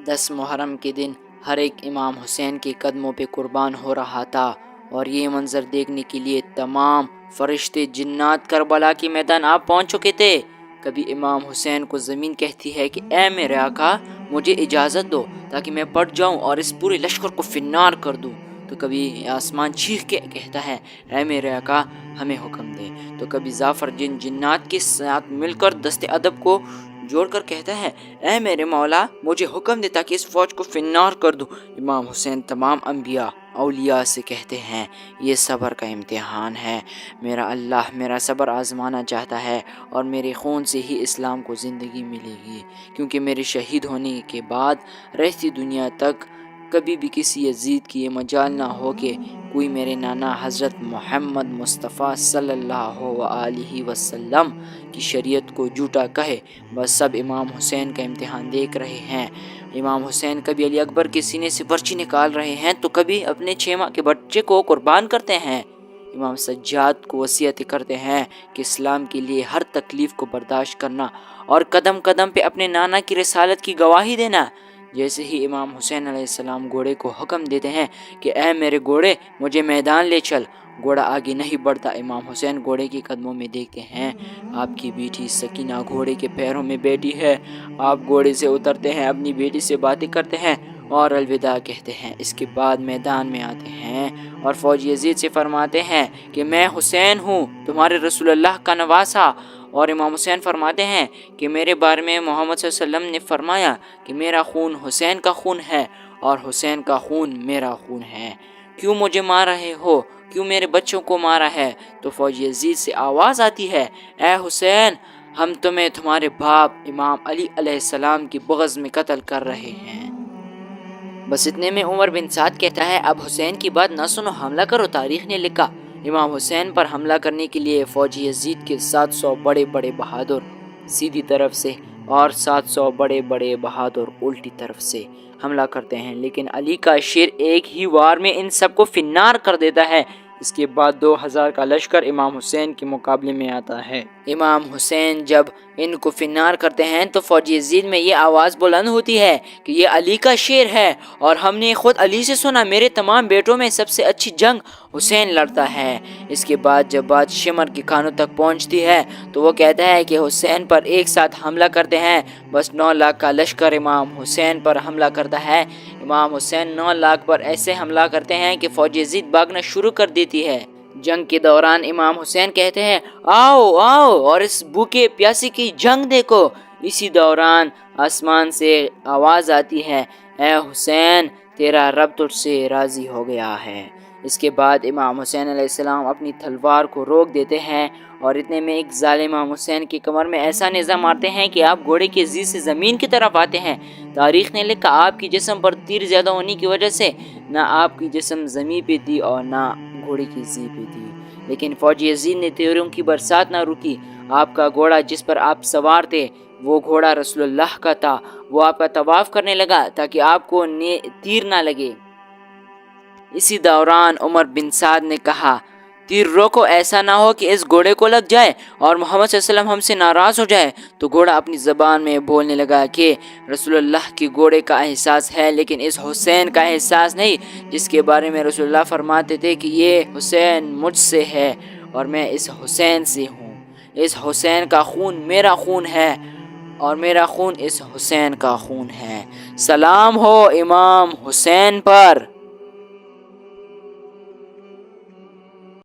10 محرم کے دن ہر ایک امام حسین کے قدموں پہ قربان ہو رہا تھا، اور یہ منظر دیکھنے کے لیے تمام فرشتے جنات کربلا کے میدان آپ پہنچ چکے تھے۔ کبھی امام حسین کو زمین کہتی ہے کہ اے میرے آقا، مجھے اجازت دو تاکہ میں پڑ جاؤں اور اس پورے لشکر کو فنار کر دوں۔ تو کبھی آسمان چیخ کے کہتا ہے اے میرے آقا، ہمیں حکم دے۔ تو کبھی زعفر جنات کے ساتھ مل کر دست ادب کو جوڑ کر کہتا ہے اے میرے مولا، مجھے حکم دے تاکہ اس فوج کو فنار کر دوں۔ امام حسین تمام انبیاء اولیاء سے کہتے ہیں یہ صبر کا امتحان ہے، میرا اللہ میرا صبر آزمانا چاہتا ہے، اور میرے خون سے ہی اسلام کو زندگی ملے گی، کیونکہ میرے شہید ہونے کے بعد رہتی دنیا تک کبھی بھی کسی یزید کی یہ مجال نہ ہو کہ کوئی میرے نانا حضرت محمد مصطفیٰ صلی اللہ علیہ وسلم کی شریعت کو جھوٹا کہے۔ بس سب امام حسین کا امتحان دیکھ رہے ہیں۔ امام حسین کبھی علی اکبر کے سینے سے برچی نکال رہے ہیں تو کبھی اپنے 6 ماہ کے بچے کو قربان کرتے ہیں۔ امام سجاد کو وصیت کرتے ہیں کہ اسلام کے لیے ہر تکلیف کو برداشت کرنا اور قدم قدم پہ اپنے نانا کی رسالت کی گواہی دینا۔ جیسے ہی امام حسین علیہ السلام گھوڑے کو حکم دیتے ہیں کہ اے میرے گھوڑے، مجھے میدان لے چل، گھوڑا آگے نہیں بڑھتا۔ امام حسین گھوڑے کے قدموں میں دیکھتے ہیں، آپ کی بیٹی سکینہ گھوڑے کے پیروں میں بیٹھی ہے۔ آپ گھوڑے سے اترتے ہیں، اپنی بیٹی سے باتیں کرتے ہیں اور الوداع کہتے ہیں۔ اس کے بعد میدان میں آتے ہیں اور فوج یزید سے فرماتے ہیں کہ میں حسین ہوں، تمہارے رسول اللہ کا نواسا۔ اور امام حسین فرماتے ہیں کہ میرے بارے میں محمد صلی اللہ علیہ وسلم نے فرمایا کہ میرا خون حسین کا خون ہے اور حسین کا خون میرا خون ہے، کیوں مجھے مار رہے ہو، کیوں میرے بچوں کو مارا ہے؟ تو فوج یزید سے آواز آتی ہے اے حسین، ہم تمہیں تمہارے باپ امام علی علیہ السلام کی بغض میں قتل کر رہے ہیں۔ بس اتنے میں عمر بن سعد کہتا ہے اب حسین کی بات نہ سنو، حملہ کرو۔ تاریخ نے لکھا امام حسین پر حملہ کرنے کے لیے فوج یزید کے 700 بڑے بڑے بہادر سیدھی طرف سے اور 700 بڑے بڑے بہادر الٹی طرف سے حملہ کرتے ہیں، لیکن علی کا شیر ایک ہی وار میں ان سب کو فنار کر دیتا ہے۔ اس کے بعد 2000 کا لشکر امام حسین کے مقابلے میں آتا ہے۔ امام حسین جب ان کو فنار کرتے ہیں تو فوج یزید میں یہ آواز بلند ہوتی ہے کہ یہ علی کا شیر ہے، اور ہم نے خود علی سے سنا، میرے تمام بیٹوں میں سب سے اچھی جنگ حسین لڑتا ہے۔ اس کے بعد جب بات شمر کے کانوں تک پہنچتی ہے تو وہ کہتا ہے کہ حسین پر ایک ساتھ حملہ کرتے ہیں۔ بس 9 لاکھ کا لشکر امام حسین پر حملہ کرتا ہے۔ امام حسین 9 لاکھ پر ایسے حملہ کرتے ہیں کہ فوج یزید بھاگنا شروع کر دیتی ہے۔ جنگ کے دوران امام حسین کہتے ہیں آؤ آؤ اور اس بھوکے پیاسی کی جنگ دیکھو۔ اسی دوران آسمان سے آواز آتی ہے اے حسین، تیرا رب تجھ سے راضی ہو گیا ہے۔ اس کے بعد امام حسین علیہ السلام اپنی تلوار کو روک دیتے ہیں، اور اتنے میں ایک ظالم امام حسین کی کمر میں ایسا نیزہ مارتے ہیں کہ آپ گھوڑے کے زی سے زمین کی طرف آتے ہیں۔ تاریخ نے لکھا آپ کی جسم پر تیر زیادہ ہونے کی وجہ سے نہ آپ کی جسم زمین پہ تھی اور نہ گھوڑے کی زی پہ تھی، لیکن فوج یزید نے تیروں کی برسات نہ روکی۔ آپ کا گھوڑا جس پر آپ سوار تھے وہ گھوڑا رسول اللہ کا تھا، وہ آپ کا طواف کرنے لگا تاکہ آپ کو تیر نہ لگے۔ اسی دوران عمر بن سعد نے کہا تیر روکو، ایسا نہ ہو کہ اس گھوڑے کو لگ جائے اور محمد صلی اللہ علیہ وسلم ہم سے ناراض ہو جائے۔ تو گھوڑا اپنی زبان میں بولنے لگا کہ رسول اللہ کی گھوڑے کا احساس ہے لیکن اس حسین کا احساس نہیں، جس کے بارے میں رسول اللہ فرماتے تھے کہ یہ حسین مجھ سے ہے اور میں اس حسین سے ہوں۔ اس حسین کا خون میرا خون ہے اور میرا خون اس حسین کا خون ہے۔ سلام ہو امام حسین پر۔